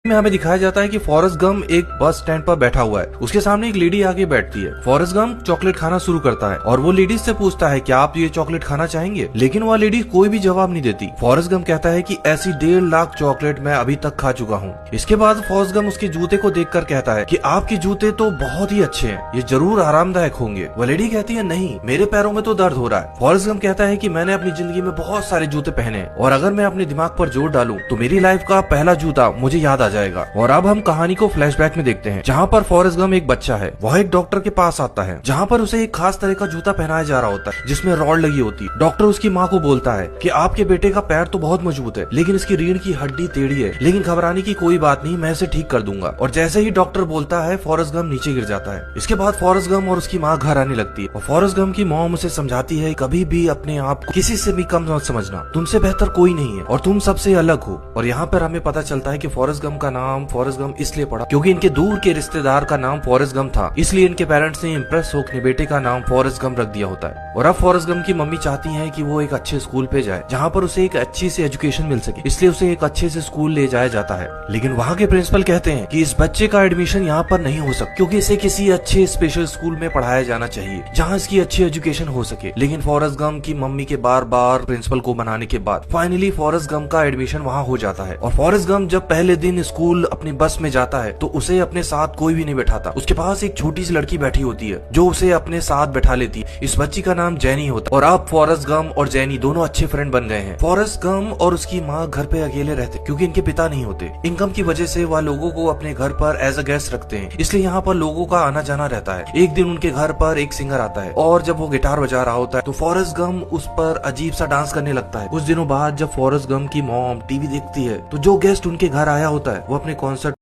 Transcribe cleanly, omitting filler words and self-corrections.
में हमें दिखाया जाता है कि फॉरेस्ट गम एक बस स्टैंड पर बैठा हुआ है। उसके सामने एक लेडी आके बैठती है। फॉरेस्ट गम चॉकलेट खाना शुरू करता है और वो लेडी से पूछता है कि आप ये चॉकलेट खाना चाहेंगे, लेकिन वह लेडी कोई भी जवाब नहीं देती। फॉरेस्ट गम कहता है कि ऐसी 1.5 लाख चॉकलेट मैं अभी तक खा चुका हूँ। इसके बाद फॉरेस्ट गम उसके जूते को देखकर कहता है कि आपके जूते तो बहुत ही अच्छे हैं, ये जरूर आरामदायक होंगे। वह लेडी कहती है नहीं, मेरे पैरों में तो दर्द हो रहा है। फॉरेस्ट गम कहता है कि मैंने अपनी जिंदगी में बहुत सारे जूते पहने और अगर मैं अपने दिमाग पर जोर डालूं तो मेरी लाइफ का पहला जूता मुझे याद आ जाएगा। और अब हम कहानी को फ्लैशबैक में देखते हैं, जहाँ पर फॉरेस्ट गम एक बच्चा है। वह एक डॉक्टर के पास आता है, जहाँ पर उसे एक खास तरह का जूता पहनाया जा रहा होता है जिसमें रॉड लगी होती है। डॉक्टर उसकी माँ को बोलता है कि आपके बेटे का पैर तो बहुत मजबूत है, लेकिन इसकी रीढ़ की हड्डी टेढ़ी है, लेकिन घबराने की कोई बात नहीं, मैं इसे ठीक कर दूंगा। और जैसे ही डॉक्टर बोलता है फॉरेस्ट गम नीचे गिर जाता है। इसके बाद फॉरेस्ट गम और उसकी माँ घर आने लगती है और फॉरेस्ट गम की मॉम उसे समझाती है कभी भी अपने आप को किसी से भी कम मत समझना, तुमसे बेहतर कोई नहीं है और तुम सबसे अलग हो। और यहाँ पर हमें पता चलता है कि फॉरेस्ट गम का नाम फॉरेस्ट गम इसलिए पड़ा क्योंकि इनके दूर के रिश्तेदार का नाम फॉरेस्ट गम था, इसलिए इनके पेरेंट्स ने इम्प्रेस होकर बेटे का नाम फॉरेस्ट गम रख दिया होता है। और अब फॉरेस्ट गम की मम्मी चाहती है कि वो एक अच्छे स्कूल पे जाए जहाँ पर उसे एक अच्छी सी एजुकेशन मिल सके, इसलिए उसे एक अच्छे से स्कूल ले जाया जाता है। लेकिन वहाँ के प्रिंसिपल कहते हैं कि इस बच्चे का एडमिशन यहाँ पर नहीं हो सकता क्योंकि इसे किसी अच्छे स्पेशल स्कूल में पढ़ाया जाना चाहिए जहाँ इसकी अच्छी एजुकेशन हो सके। लेकिन फॉरेस्ट गम की मम्मी के बार बार प्रिंसिपल को मनाने के बाद फाइनली फॉरेस्ट गम का एडमिशन वहाँ हो जाता है। और फॉरेस्ट गम जब पहले दिन स्कूल अपनी बस में जाता है तो उसे अपने साथ कोई भी नहीं बैठाता। उसके पास एक छोटी सी लड़की बैठी होती है जो उसे अपने साथ बैठा लेती है। इस बच्ची का नाम जेनी होता है और अब फॉरेस्ट गम और जेनी दोनों अच्छे फ्रेंड बन गए हैं। फॉरेस्ट गम और उसकी माँ घर पे अकेले रहते क्योंकि इनके पिता नहीं होते। इनकम की वजह से वह लोगों को अपने घर पर एज अ गेस्ट रखते हैं, इसलिए यहाँ पर लोगों का आना जाना रहता है। एक दिन उनके घर पर एक सिंगर आता है और जब वो गिटार बजा रहा होता है तो फॉरेस्ट गम उस पर अजीब सा डांस करने लगता है। कुछ दिनों बाद जब फॉरेस्ट गम की मॉम टीवी देखती है तो जो गेस्ट उनके घर आया होता है वो अपने कॉन्सर्ट